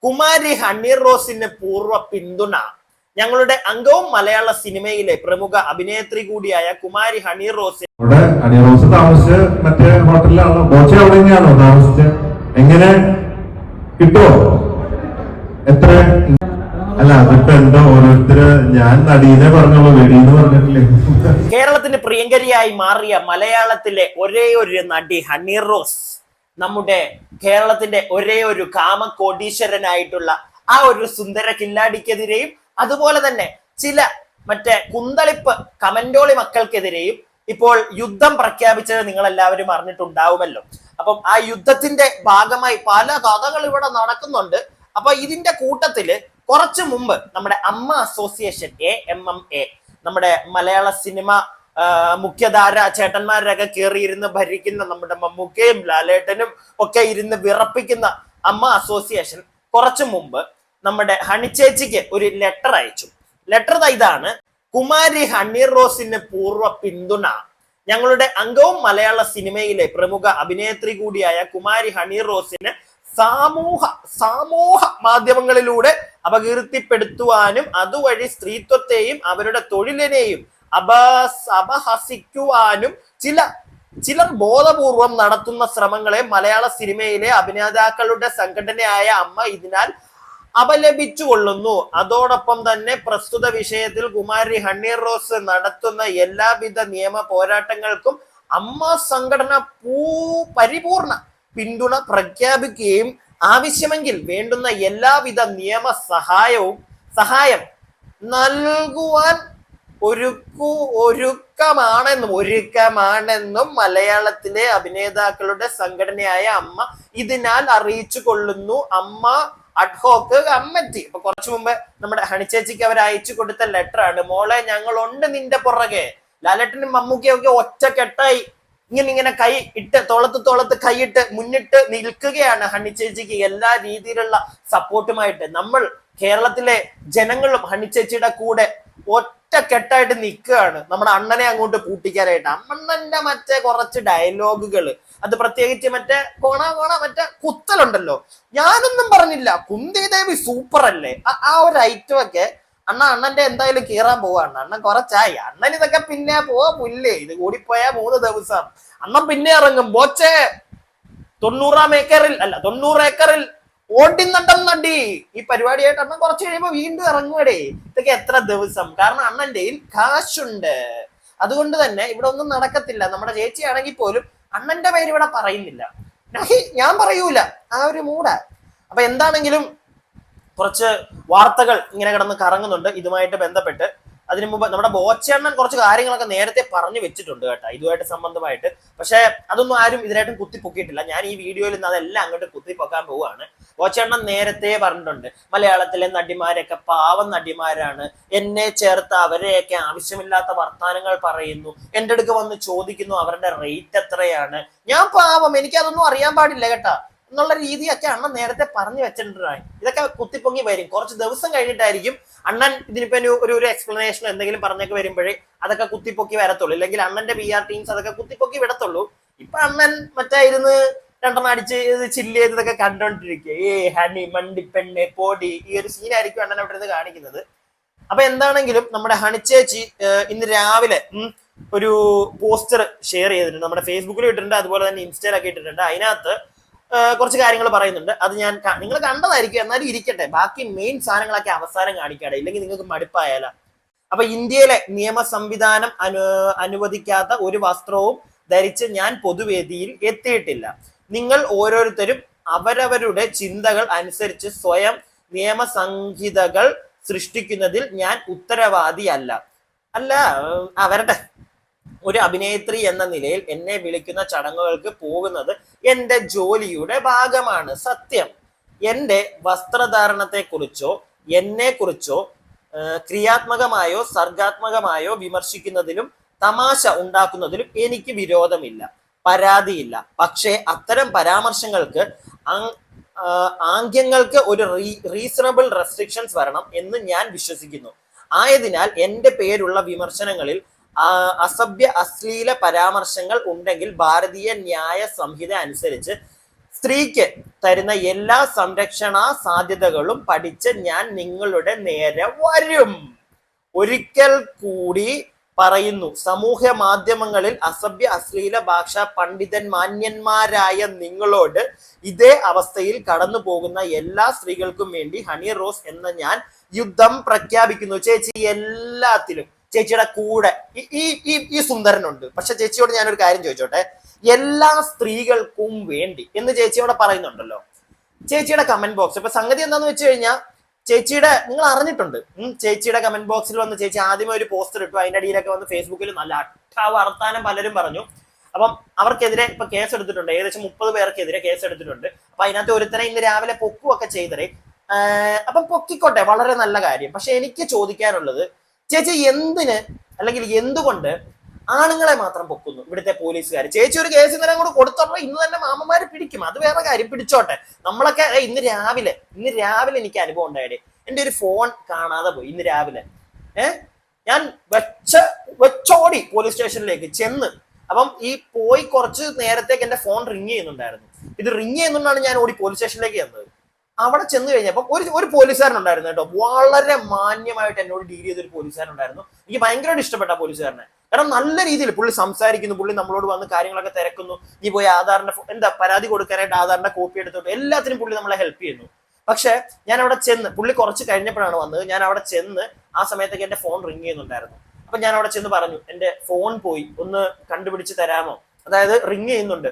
Kumari honey റോസിന് പൂർവ്വ പിന്തുണ. ഞങ്ങളുടെ അംഗവും മലയാള സിനിമയിലെ പ്രമുഖ അഭിനേത്രി കൂടിയായ കുമാരി ഹണി റോസ് താമസിച്ച് മറ്റേ ഹോട്ടലിലാണോ ബോച്ചെ അവിടെ തന്നെയാണോ താമസിച്ച്? എങ്ങനെ കിട്ടുമോ? എത്ര? അല്ല അതിപ്പോ എന്താ ഓരോരുത്തര് ഞാൻ നടീനെ പറഞ്ഞോളൂ വെടിയെന്ന് പറഞ്ഞിട്ടില്ലേ. കേരളത്തിന് പ്രിയങ്കരിയായി മാറിയ മലയാളത്തിലെ ഒരേ ഒരു നടി ഹണി റോസ് നമ്മുടെ കേരളത്തിന്റെ ഒരേ ഒരു കാമകോടീശ്വരനായിട്ടുള്ള ആ ഒരു സുന്ദര കില്ലാടിക്കെതിരെയും അതുപോലെ തന്നെ ചില മറ്റേ കുന്തളിപ്പ് കമന്റോളി മക്കൾക്കെതിരെയും ഇപ്പോൾ യുദ്ധം പ്രഖ്യാപിച്ചത് നിങ്ങൾ എല്ലാവരും അറിഞ്ഞിട്ടുണ്ടാവുമല്ലോ. അപ്പം ആ യുദ്ധത്തിന്റെ ഭാഗമായി പല കഥകൾ ഇവിടെ നടക്കുന്നുണ്ട്. അപ്പൊ ഇതിന്റെ കൂട്ടത്തില് കുറച്ചു മുമ്പ് നമ്മുടെ അമ്മ അസോസിയേഷൻ AMMA നമ്മുടെ മലയാള സിനിമ മുഖ്യധാര ചേട്ടന്മാരൊക്കെ കയറിയിരുന്ന് ഭരിക്കുന്ന നമ്മുടെ മമ്മൂക്കയും ലാലേട്ടനും ഒക്കെ ഇരുന്ന് വിറപ്പിക്കുന്ന അമ്മ അസോസിയേഷൻ കുറച്ചു മുമ്പ് നമ്മുടെ ഹണി ചേച്ചിക്ക് ഒരു ലെറ്റർ അയച്ചു. ലെറ്റർ ഇതാണ്: കുമാരി ഹണി റോസിന് പൂർവ്വ പിന്തുണ. ഞങ്ങളുടെ അംഗവും മലയാള സിനിമയിലെ പ്രമുഖ അഭിനേത്രി കൂടിയായ കുമാരി ഹണി റോസിന് സമൂഹ മാധ്യമങ്ങളിലൂടെ അപകീർത്തിപ്പെടുത്തുവാനും അതുവഴി സ്ത്രീത്വത്തെയും അവരുടെ തൊഴിലിനെയും അപഹസിക്കുവാനും ചിലർ ബോധപൂർവം നടത്തുന്ന ശ്രമങ്ങളെ മലയാള സിനിമയിലെ അഭിനേതാക്കളുടെ സംഘടനയായ അമ്മ ഇതിനാൽ അപലപിച്ചു കൊള്ളുന്നു. അതോടൊപ്പം തന്നെ പ്രസ്തുത വിഷയത്തിൽ കുമാരി ഹണി റോസ് നടത്തുന്ന എല്ലാവിധ നിയമ പോരാട്ടങ്ങൾക്കും അമ്മ സംഘടന പരിപൂർണ പിന്തുണ പ്രഖ്യാപിക്കുകയും ആവശ്യമെങ്കിൽ വേണ്ടുന്ന എല്ലാവിധ നിയമ സഹായം നൽകുവാൻ ഒരുക്കമാണെന്നും മലയാളത്തിലെ അഭിനേതാക്കളുടെ സംഘടനയായ അമ്മ ഇതിനാൽ അറിയിച്ചു കൊള്ളുന്നു. അമ്മ അഡ്ഹോക്ക് കമ്മിറ്റി. അപ്പൊ കുറച്ചു മുമ്പ് നമ്മുടെ ഹണി ചേച്ചിക്ക് അവർ അയച്ചു കൊടുത്ത ലെറ്റർ ആണ്. മോളെ, ഞങ്ങളുണ്ട് നിന്റെ പുറകെ. ലാലേട്ടനും മമ്മൂക്കയും ഒക്കെ ഒറ്റക്കെട്ടായി ഇങ്ങനെ കൈ ഇട്ട് തോളത്ത് കൈയിട്ട് മുന്നിട്ട് നിൽക്കുകയാണ് ഹണി ചേച്ചിക്ക് എല്ലാ രീതിയിലുള്ള സപ്പോർട്ടുമായിട്ട്. നമ്മൾ കേരളത്തിലെ ജനങ്ങളും ഹണി ചേച്ചിയുടെ കൂടെ ഒറ്റക്കെട്ടായിട്ട് നിൽക്കുകയാണ് നമ്മുടെ അണ്ണനെ അങ്ങോട്ട് പൂട്ടിക്കാനായിട്ട്. അമ്മണ്ണന്റെ മറ്റേ കുറച്ച് ഡയലോഗുകൾ, അത് പ്രത്യേകിച്ച് മറ്റേ കോണ മറ്റേ കുത്തലുണ്ടല്ലോ, ഞാനൊന്നും പറഞ്ഞില്ല, കുന്തി ദേവി സൂപ്പർ അല്ലേ, ആ ഒരു ഐറ്റം ഒക്കെ അണ്ണന്റെ എന്തായാലും കീറാൻ പോവാണ്. അണ്ണൻ കുറച്ചായി, അണ്ണൻ ഇതൊക്കെ പിന്നെ പുല്ലേ, ഇത് കൂടിപ്പോയാ 3 ദിവസം അണ്ണൻ പിന്നെ ഇറങ്ങും. ബോച്ചെ 90 ഏക്കറിൽ ഓടി നടി ഈ പരിപാടിയായിട്ട് അണ്ണൻ കുറച്ച് കഴിയുമ്പോ വീണ്ടും ഇറങ്ങുവടേ. ഇതൊക്കെ എത്ര ദിവസം? കാരണം അണ്ണന്റെ കാശുണ്ട്, അതുകൊണ്ട് തന്നെ ഇവിടെ ഒന്നും നടക്കത്തില്ല. നമ്മുടെ ചേച്ചി ആണെങ്കിൽ പോലും അണ്ണന്റെ പേര് ഇവിടെ പറയുന്നില്ല, ഞാൻ പറയൂല, ആ ഒരു മൂടാ. അപ്പൊ എന്താണെങ്കിലും കുറച്ച് വാർത്തകൾ ഇങ്ങനെ കിടന്ന് കറങ്ങുന്നുണ്ട് ഇതുമായിട്ട് ബന്ധപ്പെട്ട്. അതിനു മുമ്പ് നമ്മുടെ ബോച്ചണ്ണൻ കുറച്ച് കാര്യങ്ങളൊക്കെ നേരത്തെ പറഞ്ഞു വെച്ചിട്ടുണ്ട് കേട്ടോ ഇതുമായിട്ട് സംബന്ധമായിട്ട്. പക്ഷെ അതൊന്നും ആരും ഇതിനായിട്ടും കുത്തിപ്പൊക്കിയിട്ടില്ല. ഞാൻ ഈ വീഡിയോയിൽ നിന്ന് അതെല്ലാം അങ്ങോട്ട് കുത്തിപ്പൊക്കാൻ പോവുകയാണ്. ബോച്ചണ്ണൻ നേരത്തെ പറഞ്ഞിട്ടുണ്ട്, മലയാളത്തിലെ നടിമാരൊക്കെ പാവം നടിമാരാണ്, എന്നെ ചേർത്ത് അവരെയൊക്കെ ആവശ്യമില്ലാത്ത വർത്താനങ്ങൾ പറയുന്നു, എൻ്റെ അടുക്ക് വന്ന് ചോദിക്കുന്നു അവരുടെ റേറ്റ് എത്രയാണ്, ഞാൻ പാവം, എനിക്കതൊന്നും അറിയാൻ പാടില്ല കേട്ടാ എന്നുള്ള രീതിയൊക്കെ അണ്ണൻ നേരത്തെ പറഞ്ഞു വെച്ചിട്ടുണ്ടായി. ഇതൊക്കെ കുത്തിപ്പൊങ്ങി വരും. കുറച്ച് ദിവസം കഴിഞ്ഞിട്ടായിരിക്കും അണ്ണൻ ഇതിനിപ്പോ ഒരു എക്സ്പ്ലനേഷൻ എന്തെങ്കിലും പറഞ്ഞൊക്കെ വരുമ്പോഴേ അതൊക്കെ കുത്തിപ്പൊക്കി വരത്തുള്ളൂ. ഇല്ലെങ്കിൽ അണ്ണന്റെ PR ടീംസ് അതൊക്കെ കുത്തിപ്പൊക്കി വിടത്തുള്ളൂ. ഇപ്പൊ അണ്ണൻ മറ്റേ ഇരുന്ന് 2 അടിച്ച് ചില്ല് ചെയ്ത് ഇതൊക്കെ കണ്ടോണ്ടിരിക്കുക. ഹണി മണ്ടിപ്പെണ്ണെ പോടി, ഈ ഒരു സീനായിരിക്കും അണ്ണൻ അവിടെ നിന്ന് കാണിക്കുന്നത്. അപ്പൊ എന്താണെങ്കിലും നമ്മുടെ ഹണി ചേച്ചി ഇന്ന് രാവിലെ ഒരു പോസ്റ്റർ ഷെയർ ചെയ്തിട്ടുണ്ട്, നമ്മുടെ ഫേസ്ബുക്കിൽ ഇട്ടിട്ടുണ്ട്, അതുപോലെ തന്നെ ഇൻസ്റ്റയിലൊക്കെ ഇട്ടിട്ടുണ്ട്. അതിനകത്ത് കുറച്ച് കാര്യങ്ങൾ പറയുന്നുണ്ട്. അത് ഞാൻ നിങ്ങൾ കണ്ടതായിരിക്കും, എന്നാലും ഇരിക്കട്ടെ, ബാക്കി മെയിൻ സാധനങ്ങളൊക്കെ അവസാനം കാണിക്കാതെ, ഇല്ലെങ്കിൽ നിങ്ങൾക്ക് മടുപ്പായാല. അപ്പൊ ഇന്ത്യയിലെ നിയമ സംവിധാനം അനുവദിക്കാത്ത ഒരു വസ്ത്രവും ധരിച്ച് ഞാൻ പൊതുവേദിയിൽ എത്തിയിട്ടില്ല. നിങ്ങൾ ഓരോരുത്തരും അവരവരുടെ ചിന്തകൾ അനുസരിച്ച് സ്വയം നിയമസംഹിതകൾ സൃഷ്ടിക്കുന്നതിൽ ഞാൻ ഉത്തരവാദിയല്ല. വരട്ടെ. ഒരു അഭിനേത്രി എന്ന നിലയിൽ എന്നെ വിളിക്കുന്ന ചടങ്ങുകൾക്ക് പോകുന്നത് എൻ്റെ ജോലിയുടെ ഭാഗമാണ്. സത്യം, എൻ്റെ വസ്ത്രധാരണത്തെക്കുറിച്ചോ എന്നെക്കുറിച്ചോ ക്രിയാത്മകമായോ സർഗാത്മകമായോ വിമർശിക്കുന്നതിലും തമാശ ഉണ്ടാക്കുന്നതിലും എനിക്ക് വിരോധമില്ല, പരാതിയില്ല. പക്ഷേ അത്തരം പരാമർശങ്ങൾക്ക് ആംഗ്യങ്ങൾക്ക് ഒരു റീസണബിൾ റെസ്ട്രിക്ഷൻസ് വരണം എന്ന് ഞാൻ വിശ്വസിക്കുന്നു. ആയതിനാൽ എൻ്റെ പേരുള്ള വിമർശനങ്ങളിൽ അസഭ്യ അശ്ലീല പരാമർശങ്ങൾ ഉണ്ടെങ്കിൽ ഭാരതീയ ന്യായ സംഹിത അനുസരിച്ച് സ്ത്രീക്ക് തരുന്ന എല്ലാ സംരക്ഷണ സാധ്യതകളും പഠിച്ച് ഞാൻ നിങ്ങളുടെ നേരെ വരും. ഒരിക്കൽ കൂടി പറയുന്നു, സമൂഹ മാധ്യമങ്ങളിൽ അസഭ്യ അശ്ലീല ഭാഷ പണ്ഡിതൻ മാന്യന്മാരായ നിങ്ങളോട് ഇതേ അവസ്ഥയിൽ കടന്നു പോകുന്ന എല്ലാ സ്ത്രീകൾക്കും വേണ്ടി ഹണി റോസ് എന്ന ഞാൻ യുദ്ധം പ്രഖ്യാപിക്കുന്നു. ചേച്ചി എല്ലാത്തിലും ചേച്ചിയുടെ കൂടെ ഈ സുന്ദരനുണ്ട്. പക്ഷെ ചേച്ചിയോട് ഞാനൊരു കാര്യം ചോദിച്ചോട്ടെ, എല്ലാ സ്ത്രീകൾക്കും വേണ്ടി എന്ന് ചേച്ചിയോടെ പറയുന്നുണ്ടല്ലോ. ചേച്ചിയുടെ കമന്റ് ബോക്സ് ഇപ്പൊ സംഗതി എന്താന്ന് വെച്ച് കഴിഞ്ഞാൽ, ചേച്ചിയുടെ നിങ്ങൾ അറിഞ്ഞിട്ടുണ്ട്, ചേച്ചിയുടെ കമന്റ് ബോക്സിൽ വന്ന് ചേച്ചി ആദ്യമേ ഒരു പോസ്റ്റർ ഇട്ടു. അതിന്റെ അടിയിലൊക്കെ വന്ന് ഫേസ്ബുക്കിൽ നല്ല വർത്താനം പലരും പറഞ്ഞു. അപ്പം അവർക്കെതിരെ ഇപ്പൊ കേസ് എടുത്തിട്ടുണ്ട്. ഏകദേശം 30 പേർക്കെതിരെ കേസ് എടുത്തിട്ടുണ്ട്. അപ്പൊ അതിനകത്ത് ഒരുത്തരെ ഇന്ന് രാവിലെ പൊക്കുമൊക്കെ ചെയ്തേ. അപ്പം പൊക്കിക്കോട്ടെ, വളരെ നല്ല കാര്യം. പക്ഷെ എനിക്ക് ചോദിക്കാനുള്ളത്, ചേച്ചി എന്തിന് അല്ലെങ്കിൽ എന്തുകൊണ്ട് ആണുങ്ങളെ മാത്രം പൊക്കുന്നു ഇവിടുത്തെ പോലീസുകാർ? ചേച്ചി ഒരു കേസ് ഇന്നലെ കൂടെ കൊടുത്തോളൂ, ഇന്ന് തന്നെ മാമന്മാര് പിടിക്കും, അത് വേറെ കാര്യം, പിടിച്ചോട്ടെ. നമ്മളൊക്കെ ഇന്ന് രാവിലെ എനിക്ക് അനുഭവം ഉണ്ടായത്, എന്റെ ഒരു ഫോൺ കാണാതെ പോയി ഇന്ന് രാവിലെ. ഞാൻ വെച്ചോടി പോലീസ് സ്റ്റേഷനിലേക്ക് ചെന്ന്. അപ്പം ഈ പോയി കുറച്ച് നേരത്തേക്ക് എന്റെ ഫോൺ റിങ് ചെയ്യുന്നുണ്ടായിരുന്നു. ഇത് റിങ് ചെയ്യുന്നുണ്ടാണ് ഞാൻ ഓടി പോലീസ് സ്റ്റേഷനിലേക്ക് ചെന്നത്. അവിടെ ചെന്ന് കഴിഞ്ഞപ്പോൾ ഒരു പോലീസുകാരൻ ഉണ്ടായിരുന്നു കേട്ടോ, വളരെ മാന്യമായിട്ട് എന്നോട് ഡീൽ ചെയ്തൊരു പോലീസുകാരൻ ഉണ്ടായിരുന്നു. എനിക്ക് ഭയങ്കരമായിട്ട് ഇഷ്ടപ്പെട്ട പോലീസുകാരനെ. കാരണം നല്ല രീതിയിൽ പുള്ളി സംസാരിക്കുന്നു, പുള്ളി നമ്മളോട് വന്ന് കാര്യങ്ങളൊക്കെ തിരക്കുന്നു. നീ പോയി ആധാറിന്റെ പരാതി കൊടുക്കാനായിട്ട് ആധാറിന്റെ കോപ്പി എടുത്തോട്ട് എല്ലാത്തിനും പുള്ളി നമ്മളെ ഹെൽപ്പ് ചെയ്യുന്നു. പക്ഷെ ഞാൻ അവിടെ ചെന്ന്, പുള്ളി കുറച്ച് കഴിഞ്ഞപ്പോഴാണ് വന്നത്, ഞാൻ അവിടെ ചെന്ന് ആ സമയത്തൊക്കെ എന്റെ ഫോൺ റിങ് ചെയ്യുന്നുണ്ടായിരുന്നു. അപ്പൊ ഞാൻ അവിടെ ചെന്ന് പറഞ്ഞു, എന്റെ ഫോൺ പോയി, ഒന്ന് കണ്ടുപിടിച്ച് തരാമോ? അതായത് റിങ് ചെയ്യുന്നുണ്ട്,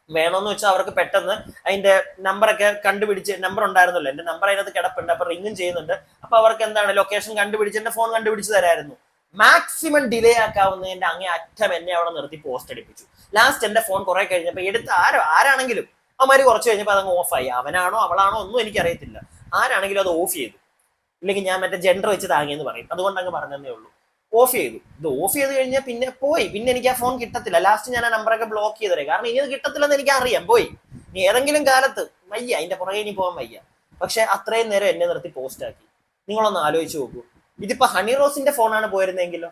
വേണമെന്ന് വെച്ചാൽ അവർക്ക് പെട്ടെന്ന് അതിന്റെ നമ്പറൊക്കെ കണ്ടുപിടിച്ച്, നമ്പർ ഉണ്ടായിരുന്നല്ലോ, എന്റെ നമ്പർ അതിനകത്ത് കിടപ്പുണ്ട്, അപ്പൊ റിങ്ങും ചെയ്യുന്നുണ്ട്. അപ്പൊ അവർക്ക് എന്താണ് ലൊക്കേഷൻ കണ്ടുപിടിച്ച് എന്റെ ഫോൺ കണ്ടുപിടിച്ച് തരായിരുന്നു. മാക്സിമം ഡിലേ ആക്കാവുന്നതിന്റെ അങ്ങേ അറ്റം എന്നെ അവിടെ നിർത്തി പോസ്റ്റ് അടിപ്പിച്ചു. ലാസ്റ്റ് എന്റെ ഫോൺ കുറെ കഴിഞ്ഞപ്പോ എടുത്ത് ആരാണെങ്കിലും അവന്മാര് കുറച്ച് കഴിഞ്ഞപ്പോ അതങ്ങ് ഓഫായി. അവനാണോ അവളാണോ ഒന്നും എനിക്കറിയത്തില്ല, ആരാണെങ്കിലും അത് ഓഫ് ചെയ്തു. ഇല്ലെങ്കിൽ ഞാൻ മറ്റേ ജെൻഡർ വെച്ച് താങ്ങിയെന്ന് പറയും, അതുകൊണ്ട് അങ്ങ് പറഞ്ഞതേ ഉള്ളൂ. ഓഫ് ചെയ്തു. ഇത് ഓഫ് ചെയ്ത് കഴിഞ്ഞാൽ പിന്നെ പോയി, പിന്നെ എനിക്ക് ആ ഫോൺ കിട്ടത്തില്ല. ലാസ്റ്റ് ഞാൻ ആ നമ്പറൊക്കെ ബ്ലോക്ക് ചെയ്തേ, കാരണം ഇനി അത് കിട്ടത്തില്ലെന്ന് എനിക്ക് അറിയാം. പോയി ഇനി ഏതെങ്കിലും കാലത്ത് വയ്യ, അതിന്റെ പുറകെ ഇനി പോകാൻ വയ്യ. പക്ഷെ അത്രയും നേരം എന്നെ നിർത്തി പോസ്റ്റ് ആക്കി. നിങ്ങളൊന്ന് ആലോചിച്ച് നോക്കൂ, ഇതിപ്പോ ഹണി റോസിന്റെ ഫോണാണ് പോയിരുന്നെങ്കിലോ,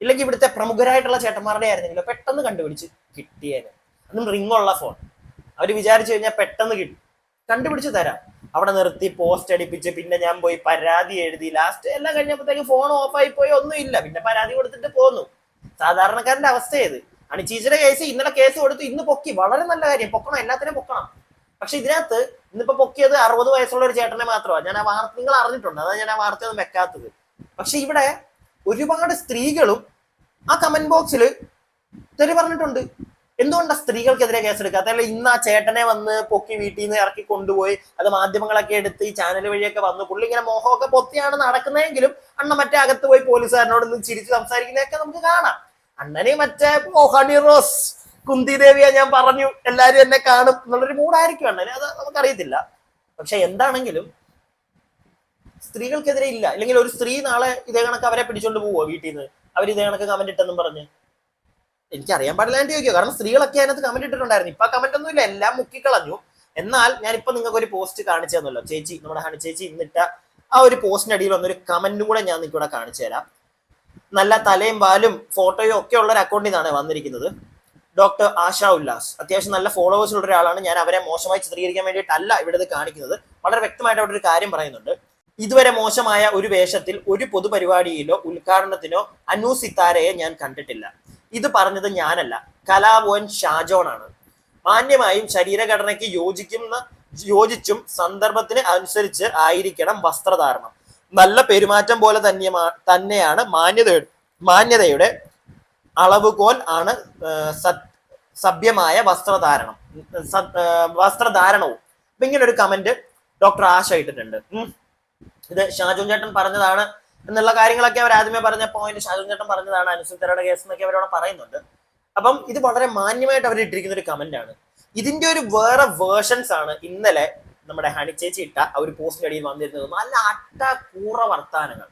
ഇല്ലെങ്കിൽ ഇവിടുത്തെ പ്രമുഖരായിട്ടുള്ള ചേട്ടന്മാരുടെ ആയിരുന്നെങ്കിലോ പെട്ടെന്ന് കണ്ടുപിടിച്ച് കിട്ടിയേനെ. അതും റിങ്ങുള്ള ഫോൺ. അവര് വിചാരിച്ചു കഴിഞ്ഞാൽ പെട്ടെന്ന് കണ്ടുപിടിച്ച് തരാം. അവിടെ നിർത്തി പോസ്റ്റ് അടിപ്പിച്ച് പിന്നെ ഞാൻ പോയി പരാതി എഴുതി. ലാസ്റ്റ് എല്ലാം കഴിഞ്ഞപ്പോഴത്തേക്ക് ഫോൺ ഓഫായി പോയി, ഒന്നുമില്ല. പിന്നെ പരാതി കൊടുത്തിട്ട് പോന്നു. സാധാരണക്കാരന്റെ അവസ്ഥ ഏത്? അണിച്ചീച്ചിയുടെ കേസ് ഇന്നലെ കേസ് കൊടുത്തു, ഇന്ന് പൊക്കി, വളരെ നല്ല കാര്യം, പൊക്കണം, എല്ലാത്തിനും പൊക്കണം. പക്ഷെ ഇതിനകത്ത് ഇന്നിപ്പോ പൊക്കിയത് 60 വയസ്സുള്ള ഒരു ചേട്ടനെ മാത്രമാണ്. ഞാൻ ആ വാർത്ത നിങ്ങൾ അറിഞ്ഞിട്ടുണ്ട്, അതാണ് ഞാൻ ആ വാർത്തയൊന്നും വെക്കാത്തത്. പക്ഷെ ഇവിടെ ഒരുപാട് സ്ത്രീകളും ആ കമന്റ് ബോക്സിൽ തെറി പറഞ്ഞിട്ടുണ്ട്. എന്തുകൊണ്ടാണ് സ്ത്രീകൾക്കെതിരെ കേസെടുക്കാത്ത? അല്ല, ഇന്ന് ആ ചേട്ടനെ വന്ന് പൊക്കി വീട്ടിൽ നിന്ന് ഇറക്കി കൊണ്ടുപോയി അത് മാധ്യമങ്ങളൊക്കെ എടുത്ത് ഈ ചാനൽ വഴിയൊക്കെ വന്ന് പുള്ളി ഇങ്ങനെ മോഹമൊക്കെ പൊത്തിയാണ് നടക്കുന്നതെങ്കിലും അണ്ണ മറ്റേ അകത്ത് പോയി പോലീസുകാരനോട് നിന്ന് ചിരിച്ച് സംസാരിക്കുന്നതൊക്കെ നമുക്ക് കാണാം. അണ്ണനെ മറ്റേ ഹണി റോസ് കുന്തി ദേവിയാ, ഞാൻ പറഞ്ഞു എല്ലാരും എന്നെ കാണും എന്നുള്ളൊരു മൂടായിരിക്കും അണ്ണന്, അത് നമുക്കറിയത്തില്ല. പക്ഷെ എന്താണെങ്കിലും സ്ത്രീകൾക്കെതിരെ ഇല്ല. അല്ലെങ്കിൽ ഒരു സ്ത്രീ നാളെ ഇതേ കണക്ക് അവരെ പിടിച്ചോണ്ട് പോവോ വീട്ടിൽ നിന്ന്? അവർ ഇതേ കണക്ക് കമന്റ് ഇട്ടെന്നും പറഞ്ഞ് എനിക്കറിയാൻ പാടില്ല എന്ന് ചോദിക്കുക. കാരണം സ്ത്രീകളൊക്കെ അതിനകത്ത് കമന്റ് ഇട്ടിട്ടുണ്ടായിരുന്നു. ഇപ്പൊ കമന്റ് ഒന്നും ഇല്ല, എല്ലാം മുക്കിക്കളഞ്ഞു. എന്നാൽ ഞാനിപ്പോ നിങ്ങൾക്ക് ഒരു പോസ്റ്റ് കാണിച്ചു തന്നല്ലോ, ചേച്ചി, നമ്മുടെ ഹണി ചേച്ചി ഇന്നിട്ട ആ ഒരു പോസ്റ്റിന് അടിയിൽ വന്നൊരു കമന്റും കൂടെ ഞാൻ നിങ്ങൾക്ക് ഇവിടെ കാണിച്ചു തരാം. നല്ല തലയും പാലും ഫോട്ടോയും ഒക്കെ ഉള്ള ഒരു അക്കൗണ്ടിൽ നിന്നാണ് വന്നിരിക്കുന്നത്. ഡോക്ടർ ആശ ഉല്ലാസ്, അത്യാവശ്യം നല്ല ഫോളോവേഴ്സ് ഉള്ള ഒരാളാണ്. ഞാൻ അവരെ മോശമായി ചിത്രീകരിക്കാൻ വേണ്ടിയിട്ടല്ല ഇവിടെ ഇത് കാണിക്കുന്നത്. വളരെ വ്യക്തമായിട്ട് അവിടെ ഒരു കാര്യം പറയുന്നുണ്ട്. ഇതുവരെ മോശമായ ഒരു വേഷത്തിൽ ഒരു പൊതുപരിപാടിയിലോ ഉദ്ഘാടനത്തിനോ അനു സിത്താരയെ ഞാൻ കണ്ടിട്ടില്ല. ഇത് പറഞ്ഞത് ഞാനല്ല, കലാഭവൻ ഷാജോൺ ആണ്. മാന്യമായും ശരീരഘടനയ്ക്ക് യോജിച്ചും സന്ദർഭത്തിന് അനുസരിച്ച് ആയിരിക്കണം വസ്ത്രധാരണം. നല്ല പെരുമാറ്റം പോലെ തന്നെയാണ് മാന്യതയുടെ അളവുകോൽ ആണ് സഭ്യമായ വസ്ത്രധാരണവും. അപ്പൊ ഇങ്ങനെ ഒരു കമന്റ് ഡോക്ടർ ആശ ഇട്ടിട്ടുണ്ട്. ഇത് ഷാജോൺ ചേട്ടൻ പറഞ്ഞതാണ് എന്നുള്ള കാര്യങ്ങളൊക്കെ അവർ ആദ്യമേ പറഞ്ഞ പോയിന്റ് ഷാജോൺ ചേട്ടൻ പറഞ്ഞതാണ്. അനുസരിച്ചവരുടെ കേസ് എന്നൊക്കെ അവരവിടെ പറയുന്നുണ്ട്. അപ്പം ഇത് വളരെ മാന്യമായിട്ട് അവർ ഇട്ടിരിക്കുന്ന ഒരു കമന്റ് ആണ്. ഇതിന്റെ ഒരു വേറെ വേർഷൻസ് ആണ് ഇന്നലെ നമ്മുടെ ഹണി ചേച്ചി ഇട്ട ആ ഒരു പോസ്റ്റിന്റെ അടിയിൽ വന്നിരുന്നത്. നല്ല അട്ടകൂറ വർത്താനങ്ങൾ,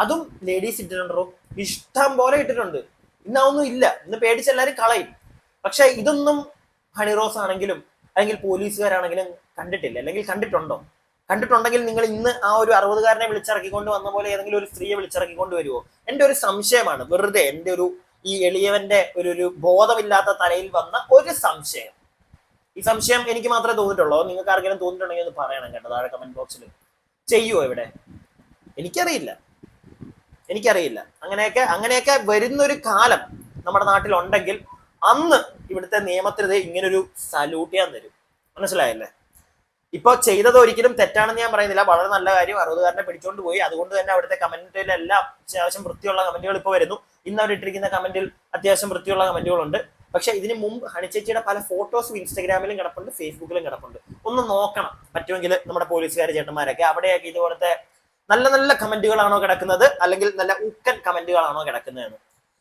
അതും ലേഡീസ് ഇട്ടിട്ടുണ്ടോ, ഇഷ്ടം പോലെ ഇട്ടിട്ടുണ്ട്. ഇന്നൊന്നും ഇല്ല, ഇന്ന് പേടിച്ച് എല്ലാവരും കളയും. പക്ഷെ ഇതൊന്നും ഹണി റോസ് ആണെങ്കിലും അല്ലെങ്കിൽ പോലീസുകാരാണെങ്കിലും കണ്ടിട്ടില്ല. അല്ലെങ്കിൽ കണ്ടിട്ടുണ്ടോ? കണ്ടിട്ടുണ്ടെങ്കിൽ നിങ്ങൾ ഇന്ന് ആ ഒരു 60കാരനെ വിളിച്ചിറക്കിക്കൊണ്ട് വന്ന പോലെ ഏതെങ്കിലും ഒരു സ്ത്രീയെ വിളിച്ചിറക്കിക്കൊണ്ട് വരുമോ? എന്റെ ഒരു സംശയമാണ്, വെറുതെ എന്റെ ഒരു ഈ എളിയവന്റെ ഒരു ബോധമില്ലാത്ത തലയിൽ വന്ന ഒരു സംശയം. ഈ സംശയം എനിക്ക് മാത്രമേ തോന്നിയിട്ടുള്ളൂ. നിങ്ങൾക്ക് ആർക്കെങ്കിലും തോന്നിയിട്ടുണ്ടെങ്കിൽ ഒന്ന് പറയണം കേട്ടോ താഴെ കമന്റ് ബോക്സിൽ. ചെയ്യുമോ ഇവിടെ? എനിക്കറിയില്ല. അങ്ങനെയൊക്കെ വരുന്നൊരു കാലം നമ്മുടെ നാട്ടിൽ ഉണ്ടെങ്കിൽ അന്ന് ഇവിടുത്തെ നിയമത്തിന് ഇങ്ങനൊരു സല്യൂട്ട് ചെയ്യാൻ തരും. മനസ്സിലായല്ലേ? ഇപ്പൊ ചെയ്തത് ഒരിക്കലും തെറ്റാണെന്ന് ഞാൻ പറയുന്നില്ല. വളരെ നല്ല കാര്യം. 60കാരനെ പിടിച്ചോണ്ട് പോയി. അതുകൊണ്ട് തന്നെ അവിടുത്തെ കമന്റിലെല്ലാം അത്യാവശ്യം വൃത്തിയുള്ള കമന്റുകൾ ഇപ്പൊ വരുന്നു. ഇന്ന് അവർ ഇട്ടിരിക്കുന്ന കമന്റിൽ അത്യാവശ്യം വൃത്തിയുള്ള കമന്റുകളുണ്ട്. പക്ഷെ ഇതിന് മുമ്പ് ഹണിച്ചേച്ചിയുടെ പല ഫോട്ടോസും ഇൻസ്റ്റാഗ്രാമിലും കിടപ്പുണ്ട്, ഫേസ്ബുക്കിലും കിടപ്പുണ്ട്. ഒന്ന് നോക്കണം പറ്റുമെങ്കിൽ നമ്മുടെ പോലീസുകാർ ചേട്ടന്മാരൊക്കെ. അവിടെയൊക്കെ ഇതുപോലത്തെ നല്ല നല്ല കമന്റുകളാണോ കിടക്കുന്നത്, അല്ലെങ്കിൽ നല്ല ഉക്കൻ കമന്റുകളാണോ കിടക്കുന്നതെന്ന്.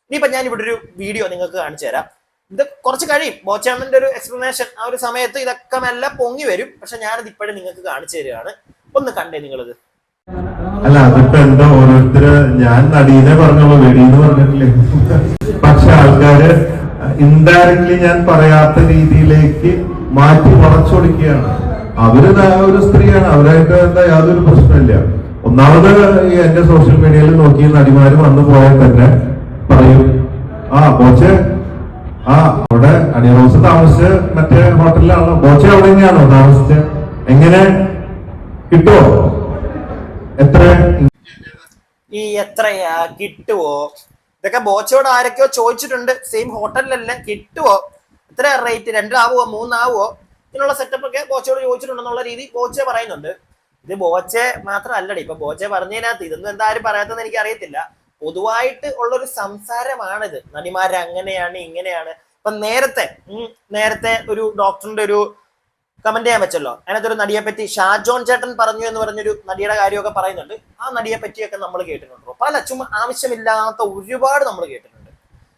ഇനിയിപ്പോ ഞാൻ ഇവിടെ ഒരു വീഡിയോ നിങ്ങൾക്ക് കാണിച്ചു തരാം. ഇത് കുറച്ച് കഴിയും. ബോച്ചേട്ടന്റെ ഒരു എക്സ്പ്ലനേഷൻ ആ ഒരു സമയത്ത് ഇതൊക്കെ മെല്ലെ പൊങ്ങി വരും. പക്ഷെ ഞാനത് ഇപ്പോഴും നിങ്ങൾക്ക് കാണിച്ചു തരികയാണ്. ഒന്ന് കണ്ടേ നിങ്ങളിത്. അല്ല, അതിപ്പോ എന്താ ഓരോരുത്തര്, ഞാൻ നടീനെ പറഞ്ഞോളൂ, വെടിയെന്ന് പറഞ്ഞിട്ടില്ലേ. പക്ഷെ ആൾക്കാര് ഇൻഡയറക്ട്ലി ഞാൻ പറയാത്ത രീതിയിലേക്ക് മാറ്റി വളച്ചൊടിക്കുകയാണ്. അവര് ഒരു സ്ത്രീയാണ്, അവരായിട്ട് എന്താ യാതൊരു പ്രശ്നമില്ല. ഒന്നാമത് ഈ എന്റെ സോഷ്യൽ മീഡിയയിൽ നോക്കി നടിമാര് വന്നു പോയാൽ തന്നെ പറയും, ബോച്ചെ അവിടെ അണിറോസ് താമസിച്ച് മറ്റേ ഹോട്ടലിലാണോ, ബോച്ചെ അവിടെ തന്നെയാണോ താമസിച്ച്, എങ്ങനെ കിട്ടുവോ, എത്ര ഈ എത്രയാ കിട്ടുവോ, ഇതൊക്കെ ബോച്ചയോട് ആരൊക്കെയോ ചോദിച്ചിട്ടുണ്ട്. സെയിം ഹോട്ടലിലല്ലേ, കിട്ടുവോ, എത്ര റേറ്റ്, 2 ആവുമോ 3 ആവുമോ, ഇതിനുള്ള സെറ്റപ്പ് ഒക്കെ ബോച്ചയോട് ചോദിച്ചിട്ടുണ്ടെന്നുള്ള രീതി ബോച്ചെ പറയുന്നുണ്ട്. ഇത് ബോച്ചെ മാത്രമല്ലടി, ഇപ്പൊ ബോച്ചെ പറഞ്ഞതിനകത്ത് ഇതൊന്നും എന്തായാലും പറയാത്തതെന്ന് എനിക്ക് അറിയത്തില്ല. പൊതുവായിട്ട് ഉള്ളൊരു സംസാരമാണിത്. നടിമാര് അങ്ങനെയാണ് ഇങ്ങനെയാണ്. ഇപ്പൊ നേരത്തെ ഒരു ഡോക്ടറിന്റെ ഒരു കമന്റ് ചെയ്യാൻ വെച്ചല്ലോ, അതിനകത്ത് ഒരു നടിയെ പറ്റി ഷാജോൺ ചേട്ടൻ പറഞ്ഞു എന്ന് പറഞ്ഞൊരു നടിയുടെ കാര്യമൊക്കെ പറയുന്നുണ്ട്. ആ നടിയെ പറ്റിയൊക്കെ നമ്മൾ കേട്ടിട്ടുണ്ടോ? പല ചുമ്മാ ആവശ്യമില്ലാത്ത ഒരുപാട് നമ്മൾ കേട്ടിട്ടുണ്ട്.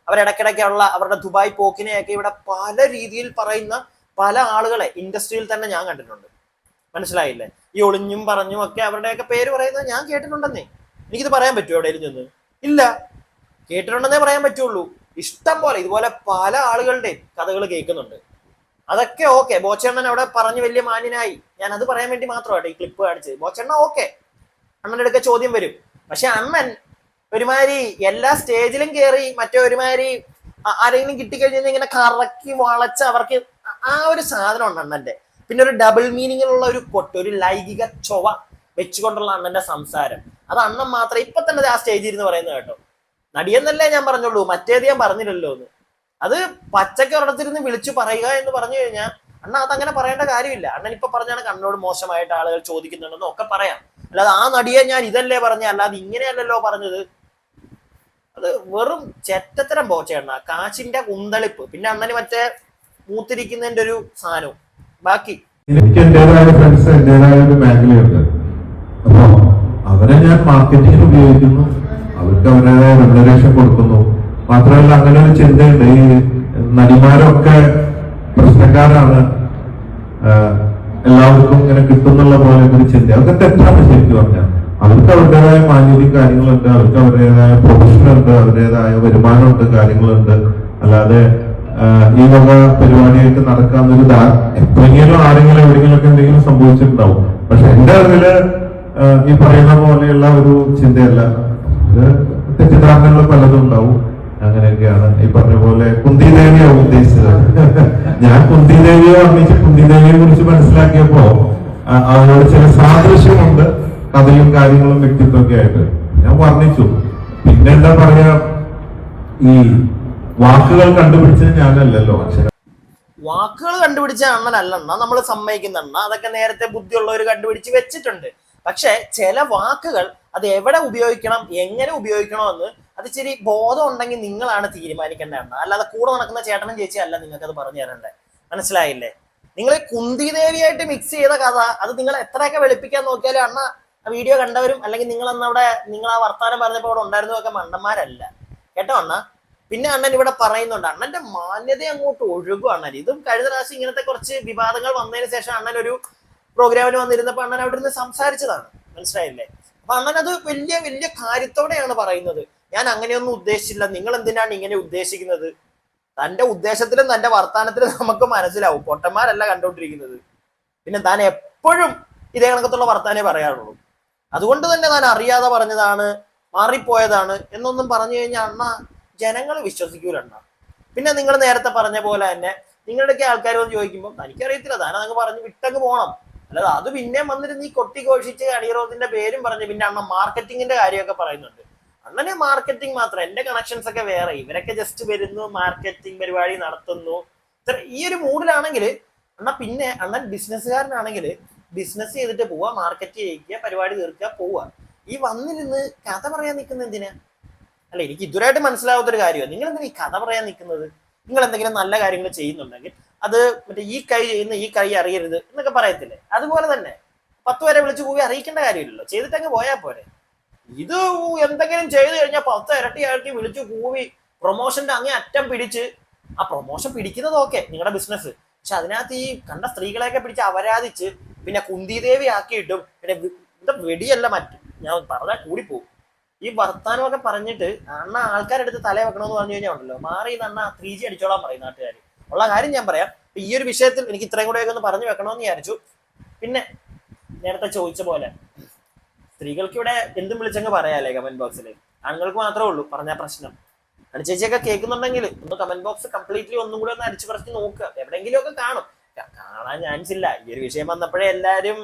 അവരിടയ്ക്കിടയ്ക്കുള്ള അവരുടെ ദുബായ് പോക്കിനെയൊക്കെ ഇവിടെ പല രീതിയിൽ പറയുന്ന പല ആളുകളെ ഇൻഡസ്ട്രിയിൽ തന്നെ ഞാൻ കണ്ടിട്ടുണ്ട്. മനസ്സിലായില്ലേ? ഈ ഒളിഞ്ഞും പറഞ്ഞും ഒക്കെ അവരുടെയൊക്കെ പേര് പറയുന്നത് ഞാൻ കേട്ടിട്ടുണ്ടെന്നേ. എനിക്കിത് പറയാൻ പറ്റുമോ എവിടെയും ചെന്ന്? ഇല്ല, കേട്ടിട്ടുണ്ടെന്നേ പറയാൻ പറ്റുള്ളൂ. ഇഷ്ടം പോലെ ഇതുപോലെ പല ആളുകളുടെയും കഥകൾ കേൾക്കുന്നുണ്ട്. അതൊക്കെ ഓക്കെ, ബോച്ചേണ്ണൻ അവിടെ പറഞ്ഞു വലിയ മാന്യനായി. ഞാൻ അത് പറയാൻ വേണ്ടി മാത്രമായിട്ട് ഈ ക്ലിപ്പ് കാണിച്ചത്. ബോച്ചേണ്ണ ഓക്കെ, അണ്ണന്റെ അടുക്ക ചോദ്യം വരും. പക്ഷെ അണ്ണൻ ഒരുമാതിരി എല്ലാ സ്റ്റേജിലും കയറി മറ്റേ ഒരുമാതിരി ആരെങ്കിലും കിട്ടിക്കഴിഞ്ഞാൽ ഇങ്ങനെ കറക്കി വളച്ച് അവർക്ക് ആ ഒരു സാധനം ഉണ്ട് അണ്ണന്റെ. പിന്നെ ഒരു ഡബിൾ മീനിങ്ങിലുള്ള ഒരു ഒരു ലൈംഗിക ചൊവ വെച്ചുകൊണ്ടുള്ള അണ്ണന്റെ സംസാരം. അത് അണ്ണൻ മാത്രം ഇപ്പൊ തന്നെ ആ സ്റ്റേജിൽ ഇരുന്ന് പറയുന്നത് കേട്ടോ. നടിയെന്നല്ലേ ഞാൻ പറഞ്ഞുള്ളൂ, മറ്റേത് ഞാൻ പറഞ്ഞില്ലല്ലോ എന്ന്. അത് പച്ചക്ക് ഒരിടത്തിരുന്ന് വിളിച്ചു പറയുക എന്ന് പറഞ്ഞു കഴിഞ്ഞാൽ അണ്ണ അതങ്ങനെ പറയേണ്ട കാര്യമില്ല. അണ്ണൻ ഇപ്പൊ പറഞ്ഞാണ് കണ്ണോട് മോശമായിട്ട് ആളുകൾ ചോദിക്കുന്നുണ്ടെന്നും ഒക്കെ പറയാം. അല്ലാതെ ആ നടിയെ ഞാൻ ഇതല്ലേ പറഞ്ഞ, അല്ലാതെ ഇങ്ങനെയല്ലല്ലോ പറഞ്ഞത്. അത് വെറും ചെറ്റത്തരം ബോച്ചേണ്ണ, കാശിന്റെ കുന്തളിപ്പ്. പിന്നെ അണ്ണന് മറ്റേ മൂത്തിരിക്കുന്നതിന്റെ ഒരു സാധനവും ബാക്കി. എനിക്ക് എന്റേതായ ഫ്രണ്ട്സ്, എന്റേതായ ഒരു മേഖലയുണ്ട്. അപ്പൊ അവരെ ഞാൻ മാർക്കറ്റിംഗിൽ ഉപയോഗിക്കുന്നു, അവർക്ക് അവരുടേതായ റെമുനറേഷൻ കൊടുക്കുന്നു. മാത്രമല്ല അങ്ങനെ ഒരു ചിന്തയുണ്ട്, ഈ നടിമാരൊക്കെ പ്രശ്നക്കാരാണ്, എല്ലാവർക്കും ഇങ്ങനെ കിട്ടുന്നുള്ള പോലെ ഒരു ചിന്ത. അതൊക്കെ തെറ്റാണ് ശരിക്കും പറഞ്ഞാൽ. അവർക്ക് അവരുടേതായ മാന്യതയും കാര്യങ്ങളുണ്ട്, അവർക്ക് അവരുടേതായ പ്രൊഫഷനുണ്ട്, അവരുടേതായ വരുമാനമുണ്ട്, കാര്യങ്ങളുണ്ട്. അല്ലാതെ ഈ വക പരിപാടിയായിട്ട് നടക്കാന്നൊരു എപ്പോഴെങ്കിലും ആരെങ്കിലും എവിടെയെങ്കിലും ഒക്കെ എന്തെങ്കിലും സംഭവിച്ചിട്ടുണ്ടാവും. പക്ഷെ എന്റെ അറിവില് ഈ പറയുന്ന പോലെയുള്ള ഒരു ചിന്തയല്ല. തെറ്റിദ്ധാരണകൾ പലതും ഉണ്ടാവും. അങ്ങനെയൊക്കെയാണ് ഈ പറഞ്ഞ പോലെ കുന്തിദേവിയാണ് ഉദ്ദേശിച്ചത്. ഞാൻ കുന്തിദേവിയെ വർണ്ണിച്ച് കുന്തിദേവിയെ കുറിച്ച് മനസ്സിലാക്കിയപ്പോ അതിനോട് ചില സാദൃശ്യമുണ്ട്, കഥയും കാര്യങ്ങളും വ്യക്തിത്വമൊക്കെ ആയിട്ട് ഞാൻ വർണ്ണിച്ചു. പിന്നെ എന്താ പറയാ, ഈ വാക്കുകൾ കണ്ടുപിടിച്ചത് ഞാനല്ലല്ലോ. വാക്കുകൾ കണ്ടുപിടിച്ച അണ്ണനല്ലെണ്ണ നമ്മൾ സമ്മതിക്കുന്നെണ്ണ. അതൊക്കെ നേരത്തെ ബുദ്ധിയുള്ളവർ കണ്ടുപിടിച്ച് വെച്ചിട്ടുണ്ട്. പക്ഷെ ചില വാക്കുകൾ അത് എവിടെ ഉപയോഗിക്കണം, എങ്ങനെ ഉപയോഗിക്കണമെന്ന് അത് ഇച്ചിരി ബോധം ഉണ്ടെങ്കിൽ നിങ്ങളാണ് തീരുമാനിക്കേണ്ട എണ്ണ. അല്ലാതെ കൂടെ നടക്കുന്ന ചേട്ടനും ചേച്ചി അല്ല നിങ്ങൾക്ക് അത് പറഞ്ഞു തരണ്ടേ. മനസ്സിലായില്ലേ? നിങ്ങൾ കുന്തിദേവിയായിട്ട് മിക്സ് ചെയ്ത കഥ അത് നിങ്ങൾ എത്രയൊക്കെ വെളുപ്പിക്കാൻ നോക്കിയാലും അണ്ണ ആ വീഡിയോ കണ്ടവരും അല്ലെങ്കിൽ നിങ്ങൾ ആ വർത്താനം പറഞ്ഞപ്പോൾ അവിടെ ഉണ്ടായിരുന്നതൊക്കെ മണ്ടന്മാരല്ല കേട്ടോ അണ്ണ. പിന്നെ അണ്ണൻ ഇവിടെ പറയുന്നുണ്ട് അണ്ണന്റെ മാന്യത അങ്ങോട്ട് ഒഴുകും അണ്ണൻ. ഇതും കഴിഞ്ഞ പ്രാവശ്യം ഇങ്ങനത്തെ കുറച്ച് വിവാദങ്ങൾ വന്നതിന് ശേഷം അണ്ണൻ ഒരു പ്രോഗ്രാമിന് വന്നിരുന്നപ്പോ അണ്ണൻ അവിടെ നിന്ന് സംസാരിച്ചതാണ്. മനസ്സിലായില്ലേ? അപ്പൊ അണ്ണൻ അത് വലിയ വലിയ കാര്യത്തോടെയാണ് പറയുന്നത്. ഞാൻ അങ്ങനെയൊന്നും ഉദ്ദേശിച്ചില്ല, നിങ്ങൾ എന്തിനാണ് ഇങ്ങനെ ഉദ്ദേശിക്കുന്നത്. തന്റെ ഉദ്ദേശത്തിലും തന്റെ വർത്താനത്തിലും നമുക്ക് മനസ്സിലാവും. പൊട്ടന്മാരല്ല കണ്ടോണ്ടിരിക്കുന്നത്. പിന്നെ താൻ എപ്പോഴും ഇതേ കണക്കത്തുള്ള വർത്താനേ പറയാറുള്ളൂ. അതുകൊണ്ട് തന്നെ താൻ അറിയാതെ പറഞ്ഞതാണ്, മാറിപ്പോയതാണ് എന്നൊന്നും പറഞ്ഞു കഴിഞ്ഞാൽ അണ്ണ ജനങ്ങൾ വിശ്വസിക്കൂലണ്ണ. പിന്നെ നിങ്ങൾ നേരത്തെ പറഞ്ഞ പോലെ തന്നെ നിങ്ങളുടെയൊക്കെ ആൾക്കാർ വന്ന് ചോദിക്കുമ്പോൾ എനിക്കറിയത്തില്ല, താനങ്ങ് പറഞ്ഞ് വിട്ടങ്ങ് പോകണം. അല്ലാതെ അത് പിന്നെയും വന്നിരുന്ന് ഈ കൊട്ടിഘോഷിച്ച് അണിയറോസിന്റെ പേരും പറഞ്ഞ് പിന്നെ അണ്ണൻ മാർക്കറ്റിങ്ങിന്റെ കാര്യമൊക്കെ പറയുന്നുണ്ട്. അണ്ണനെ മാർക്കറ്റിംഗ് മാത്രം, എന്റെ കണക്ഷൻസ് ഒക്കെ വേറെ. ഇവരൊക്കെ ജസ്റ്റ് വരുന്നു, മാർക്കറ്റിംഗ് പരിപാടി നടത്തുന്നു. ഈ ഒരു മൂഡിലാണെങ്കിൽ പിന്നെ അണ്ണൻ ബിസിനസ്സുകാരനാണെങ്കിൽ ബിസിനസ് ചെയ്തിട്ട് പോവാ, മാർക്കറ്റ് ചെയ്യിക്കുക, പരിപാടി തീർക്കുക, പോവുക. ഈ വന്നിരുന്ന് കഥ പറയാൻ നിൽക്കുന്ന എന്തിനാ? അല്ല, എനിക്ക് ഇതുവരായിട്ട് മനസ്സിലാവാത്തൊരു കാര്യമാണ്, നിങ്ങൾ എന്തിനാ ഈ കഥ പറയാൻ നിൽക്കുന്നത്? നിങ്ങൾ എന്തെങ്കിലും നല്ല കാര്യങ്ങൾ ചെയ്യുന്നുണ്ടെങ്കിൽ അത് മറ്റേ ഈ കൈ ചെയ്യുന്ന ഈ കൈ അറിയരുത് എന്നൊക്കെ പറയത്തില്ലേ, അതുപോലെ തന്നെ 10 പേരെ വിളിച്ചു പോയി അറിയിക്കേണ്ട കാര്യമില്ലല്ലോ, ചെയ്തിട്ടങ്ങ് പോയാൽ പോരെ. ഇത് എന്തെങ്കിലും ചെയ്തു കഴിഞ്ഞാൽ 10 ഇരട്ടി വിളിച്ചു കൂവി പ്രൊമോഷന്റെ അങ്ങേ അറ്റം പിടിച്ച്, ആ പ്രൊമോഷൻ പിടിക്കുന്നത് ഓക്കെ നിങ്ങളുടെ ബിസിനസ്, പക്ഷെ അതിനകത്ത് ഈ കണ്ട സ്ത്രീകളെയൊക്കെ പിടിച്ച് അപരാധിച്ച് പിന്നെ കുന്തിദേവി ആക്കിയിട്ടും പിന്നെ എന്താ വെടിയല്ല മറ്റും, ഞാൻ പറഞ്ഞാൽ കൂടിപ്പോവും. ഈ വർത്താനമൊക്കെ പറഞ്ഞിട്ട് അണ്ണ ആൾക്കാരെടുത്ത് തല വെക്കണമെന്ന് പറഞ്ഞു കഴിഞ്ഞാൽ ഉണ്ടല്ലോ, മാറി അണ്ണ 3G അടിച്ചോളാൻ പറയും നാട്ടുകാർ. ഉള്ള കാര്യം ഞാൻ പറയാം. ഈ ഒരു വിഷയത്തിൽ എനിക്ക് ഇത്രയും കൂടെയൊക്കെ ഒന്ന് പറഞ്ഞു വെക്കണമെന്ന് വിചാരിച്ചു. പിന്നെ നേരത്തെ ചോദിച്ച പോലെ സ്ത്രീകൾക്ക് ഇവിടെ എന്തും വിളിച്ചങ്ങ് പറയാല്ലേ കമന്റ് ബോക്സിൽ, ആണുങ്ങൾക്ക് മാത്രമേ ഉള്ളൂ പറഞ്ഞ പ്രശ്നം. ചേച്ചിയൊക്കെ കേൾക്കുന്നുണ്ടെങ്കിൽ ഒന്ന് കമന്റ് ബോക്സ് കംപ്ലീറ്റ്ലി ഒന്നും കൂടി ഒന്ന് അടിച്ചു പറിച്ച് നോക്കുക, എവിടെയെങ്കിലും ഒക്കെ കാണും. കാണാൻ ചാൻസ് ഇല്ല, ഈ ഒരു വിഷയം വന്നപ്പോഴേ എല്ലാരും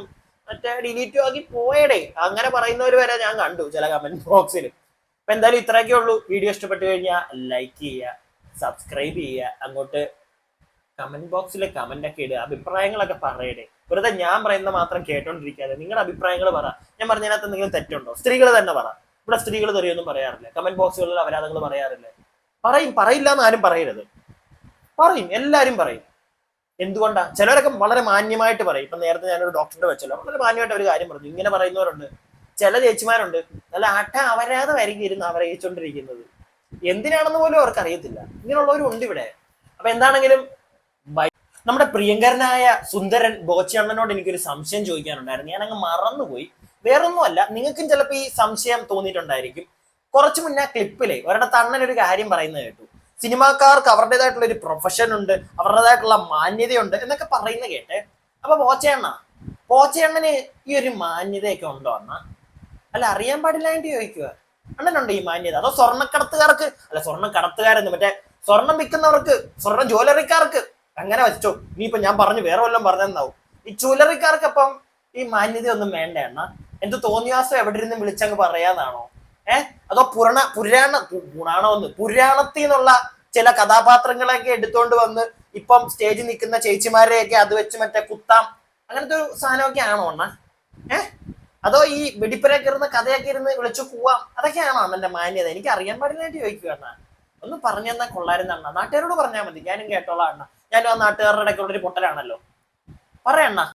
മറ്റേ ഡിലീറ്റും ആക്കി പോയടേ അങ്ങനെ പറയുന്നവർ വരെ ഞാൻ കണ്ടു ചില കമന്റ് ബോക്സിൽ. അപ്പൊ എന്തായാലും ഇത്രയൊക്കെ ഉള്ളൂ. വീഡിയോ ഇഷ്ടപ്പെട്ടു കഴിഞ്ഞാൽ ലൈക്ക് ചെയ്യുക, സബ്സ്ക്രൈബ് ചെയ്യുക, അങ്ങോട്ട് കമന്റ് ബോക്സിൽ കമന്റ് ഒക്കെ ഇടുക, അഭിപ്രായങ്ങളൊക്കെ പറയടേ. വെറുതെ ഞാൻ പറയുന്നത് മാത്രം കേട്ടോണ്ടിരിക്കാതെ നിങ്ങളുടെ അഭിപ്രായങ്ങൾ പറ. ഞാൻ പറഞ്ഞതിനകത്ത് എന്തെങ്കിലും തെറ്റുണ്ടോ? സ്ത്രീകൾ തന്നെ പറ. ഇവിടെ സ്ത്രീകൾ തെറിയൊന്നും പറയാറില്ല, കമന്റ് ബോക്സുകളിൽ അപരാധങ്ങൾ പറയാറില്ല. പറയില്ല എന്ന് ആരും പറയരുത്, പറയും, എല്ലാരും പറയും. എന്തുകൊണ്ടാ? ചിലരൊക്കെ വളരെ മാന്യമായിട്ട് പറയും. ഇപ്പൊ നേരത്തെ ഞാനൊരു ഡോക്ടറുടെ വെച്ചല്ലോ, വളരെ മാന്യമായിട്ട് ഒരു കാര്യം പറഞ്ഞു. ഇങ്ങനെ പറയുന്നവരുണ്ട്, ചില ചേച്ചിമാരുണ്ട് നല്ല അപരാധമായിരിക്കും ഇരുന്ന് അറിയിച്ചോണ്ടിരിക്കുന്നത്, എന്തിനാണെന്ന് പോലും അവർക്ക് അറിയത്തില്ല. ഇങ്ങനെയുള്ളവരും ഉണ്ട് ഇവിടെ. അപ്പൊ എന്താണെങ്കിലും നമ്മുടെ പ്രിയങ്കരനായ സുന്ദരൻ ബോച്ചി അണ്ണനോട് എനിക്കൊരു സംശയം ചോദിക്കാനുണ്ടായിരുന്നു, ഞാൻ അങ്ങ് മറന്നുപോയി. വേറൊന്നുമല്ല, നിങ്ങൾക്കും ചിലപ്പോൾ ഈ സംശയം തോന്നിയിട്ടുണ്ടായിരിക്കും. കുറച്ചു മുന്നേ ക്ലിപ്പിലെ ഒരിടത്ത് അണ്ണൻ ഒരു കാര്യം പറയുന്നത് കേട്ടു, സിനിമാക്കാർക്ക് അവരുടേതായിട്ടുള്ള ഒരു പ്രൊഫഷൻ ഉണ്ട്, അവരുടേതായിട്ടുള്ള മാന്യതയുണ്ട് എന്നൊക്കെ പറയുന്ന കേട്ടെ. അപ്പൊ പോച്ചയണ്ണന് ഈ ഒരു മാന്യതയൊക്കെ ഉണ്ടോ അണ്ണ? അല്ല, അറിയാൻ പാടില്ലാണ്ട് ചോദിക്കുക. അണ്ണനുണ്ട് ഈ മാന്യത? അതോ സ്വർണ്ണക്കടത്തുകാർക്ക്, അല്ല സ്വർണ്ണക്കടത്തുകാരെന്ന് മറ്റേ സ്വർണം വിൽക്കുന്നവർക്ക്, സ്വർണ്ണ ജ്വല്ലറിക്കാർക്ക് അങ്ങനെ വെച്ചോ. ഇനിയിപ്പൊ ഞാൻ പറഞ്ഞു വേറെ വല്ലതും പറഞ്ഞെന്നാവും. ഈ ജ്വല്ലറിക്കാർക്ക് അപ്പം ഈ മാന്യതയൊന്നും വേണ്ട അണ്ണ? എന്ത് തോന്നിയാസം എവിടെ ഇരുന്ന് വിളിച്ചങ്ങ് പറയാന്നാണോ? അതോ പുരാണത്തിൽ നിന്നുള്ള ചില കഥാപാത്രങ്ങളെയൊക്കെ എടുത്തോണ്ട് വന്ന് ഇപ്പം സ്റ്റേജിൽ നിൽക്കുന്ന ചേച്ചിമാരെയൊക്കെ അത് വെച്ച് മറ്റേ കുത്താം, അങ്ങനത്തെ ഒരു സാധനമൊക്കെ ആണോ അണ്ണ? അതോ ഈ വെടിപ്പുര കയറുന്ന കഥയൊക്കെ ഇരുന്ന് വിളിച്ചു പോവാം, അതൊക്കെയാണോ അണ്ണന്റെ മാന്യത? എനിക്ക് അറിയാൻ പാടില്ലായിട്ട് ചോദിക്കുക അണ്ണ. ഒന്ന് പറഞ്ഞു തന്നാൽ കൊള്ളായിരുന്നു അണ്ണ. നാട്ടുകാരോട് പറഞ്ഞാൽ മതി, ഞാനും കേട്ടോളാം അണ്ണ. ഞാനും ആ നാട്ടുകാരുടെ ഇടയ്ക്കുള്ളൊരു പൊട്ടലാണല്ലോ. പറയണ്ണ.